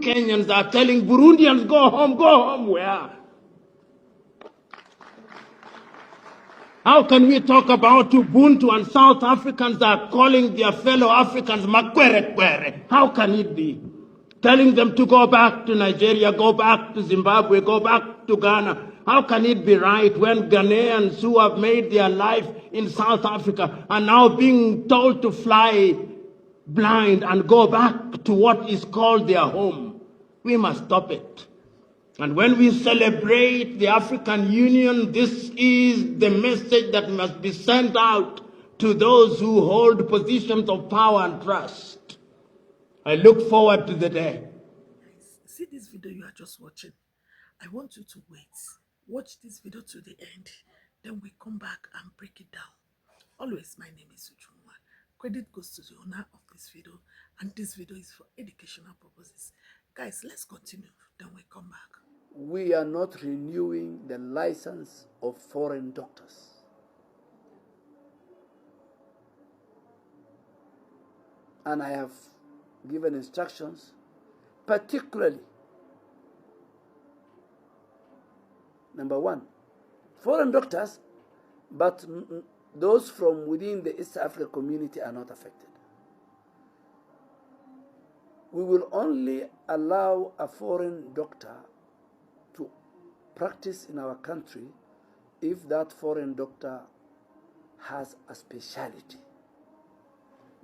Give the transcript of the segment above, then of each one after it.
Kenyans are telling Burundians, go home, where? How can we talk about Ubuntu and South Africans are calling their fellow Africans makwere? How can it be? Telling them to go back to Nigeria, go back to Zimbabwe, go back to Ghana. How can it be right when Ghanaians who have made their life in South Africa are now being told to fly blind and go back to what is called their home? We must stop it. And when we celebrate the African Union, this is the message that must be sent out to those who hold positions of power and trust. I look forward to the day. See this video you are just watching. I want you to wait. Watch this video to the end. Then we come back and break it down. Always, my name is Ujunwa. Credit goes to the owner of this video. And this video is for educational purposes. Guys, let's continue. Then we come back. We are not renewing the license of foreign doctors. And I have given instructions, particularly, number one, foreign doctors, but those from within the East Africa community are not affected. We will only allow a foreign doctor to practice in our country if that foreign doctor has a specialty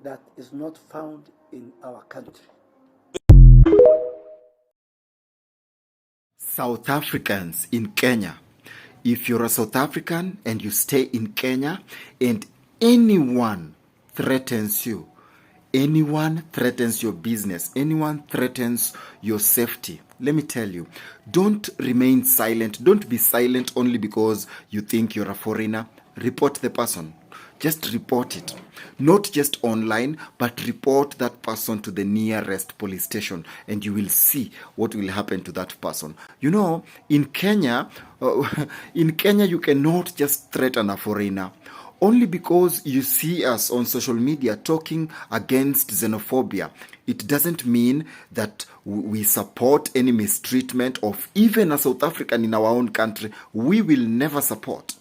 that is not found in our country. South Africans in Kenya. If you're a South African and you stay in Kenya and anyone threatens you, anyone threatens your business, anyone threatens your safety, let me tell you, don't remain silent. Don't be silent only because you think you're a foreigner. Report the person. Just report it. Not just online, but report that person to the nearest police station and you will see what will happen to that person. You know, in Kenya, you cannot just threaten a foreigner. Only because you see us on social media talking against xenophobia, it doesn't mean that we support any mistreatment of even a South African in our own country. We will never support.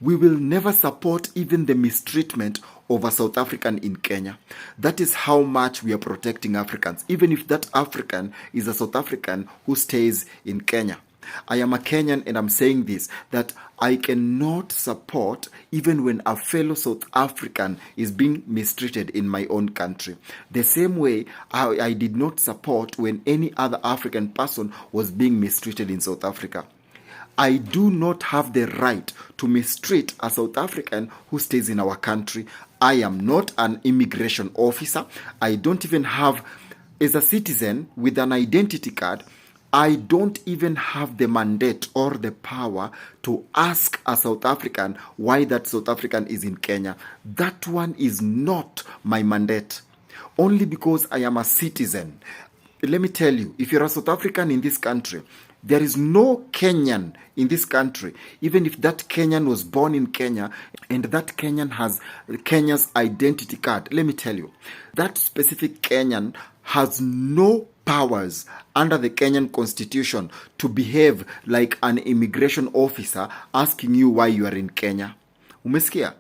We will never support even the mistreatment of a South African in Kenya. That is how much we are protecting Africans, even if that African is a South African who stays in Kenya. I am a Kenyan and I'm saying this, that I cannot support even when a fellow South African is being mistreated in my own country. The same way I did not support when any other African person was being mistreated in South Africa. I do not have the right to mistreat a South African who stays in our country. I am not an immigration officer. I don't even have, as a citizen with an identity card, I don't even have the mandate or the power to ask a South African why that South African is in Kenya. That one is not my mandate. Only because I am a citizen. Let me tell you, if you're a South African in this country, there is no Kenyan in this country, even if that Kenyan was born in Kenya and that Kenyan has Kenya's identity card. Let me tell you, that specific Kenyan has no powers under the Kenyan constitution to behave like an immigration officer asking you why you are in Kenya. Umesikia?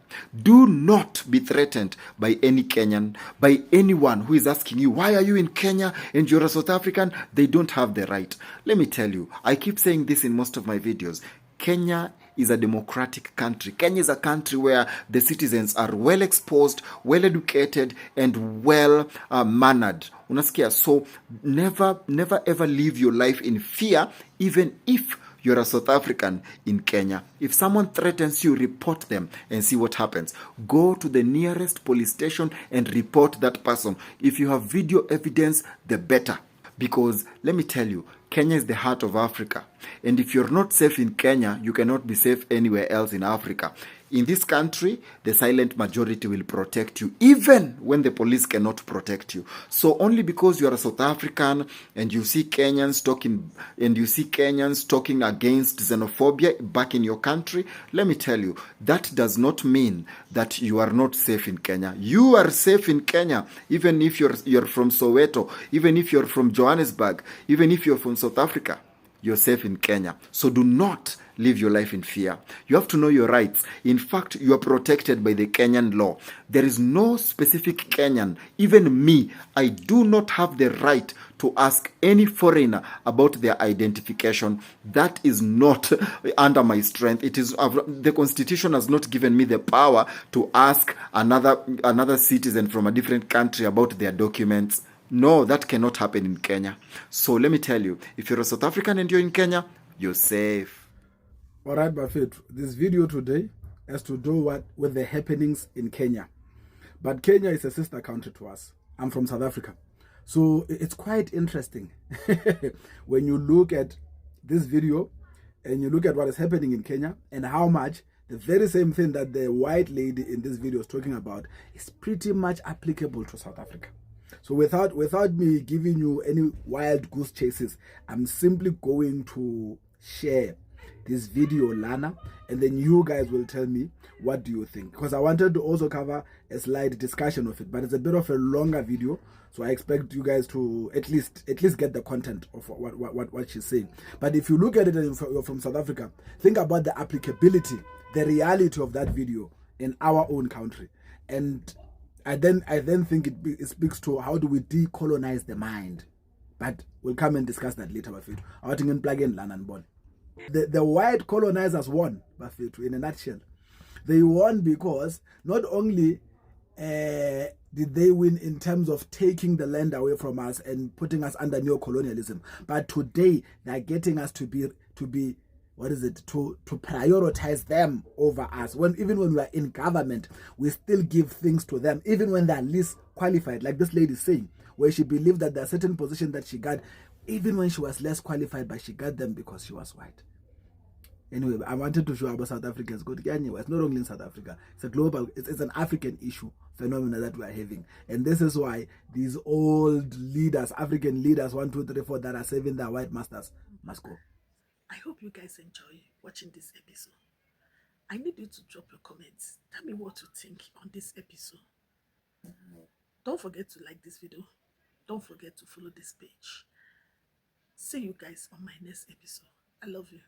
Do not be threatened by any Kenyan, by anyone who is asking you, why are you in Kenya and you're a South African? They don't have the right. Let me tell you, I keep saying this in most of my videos. Kenya is a democratic country. Kenya is a country where the citizens are well exposed, well educated, and well mannered. Unasikia? So never ever live your life in fear, even if you're a South African in Kenya. If someone threatens you, report them and see what happens. Go to the nearest police station and report that person. If you have video evidence, the better. Because let me tell you, Kenya is the heart of Africa. And if you're not safe in Kenya, you cannot be safe anywhere else in Africa. In this country, the silent majority will protect you, even when the police cannot protect you. So only because you are a South African and you see Kenyans talking against xenophobia back in your country, let me tell you, that does not mean that you are not safe in Kenya. You are safe in Kenya, even if you're from Soweto, even if you're from Johannesburg, even if you're from South Africa. You're safe in Kenya. So do not live your life in fear. You have to know your rights. In fact, you are protected by the Kenyan law. There is no specific Kenyan, even me, I do not have the right to ask any foreigner about their identification. That is not under my strength. It is the Constitution has not given me the power to ask another citizen from a different country about their documents. No, that cannot happen in Kenya. So let me tell you, if you're a South African and you're in Kenya, you're safe. All right, Buffett, this video today has to do with the happenings in Kenya. But Kenya is a sister country to us. I'm from South Africa. So it's quite interesting when you look at this video and you look at what is happening in Kenya and how much the very same thing that the white lady in this video is talking about is pretty much applicable to South Africa. So without me giving you any wild goose chases, I'm simply going to share this video, Lana, and then you guys will tell me what do you think, because I wanted to also cover a slight discussion of it, but it's a bit of a longer video, so I expect you guys to at least get the content of what she's saying. But if you look at it and you're from South Africa, think about the applicability, the reality of that video in our own country. And I then think it speaks to how do we decolonize the mind. But we'll come and discuss that later. I think in plug in Lana and Bon. The white colonizers won, in a nutshell. They won because not only did they win in terms of taking the land away from us and putting us under neo-colonialism, but today they're getting us to be to prioritize them over us. Even when we are in government, we still give things to them, even when they're least qualified, like this lady is saying, where she believed that there are certain positions that she got, even when she was less qualified, but she got them because she was white. Anyway, I wanted to show about South Africans go to Kenya. It's not only in South Africa. It's a global, it's an African issue, phenomena that we are having. And this is why these old leaders, African leaders, 1, 2, 3, 4, that are serving their white masters must go. I hope you guys enjoy watching this episode. I need you to drop your comments. Tell me what you think on this episode. Don't forget to like this video. Don't forget to follow this page. See you guys on my next episode. I love you.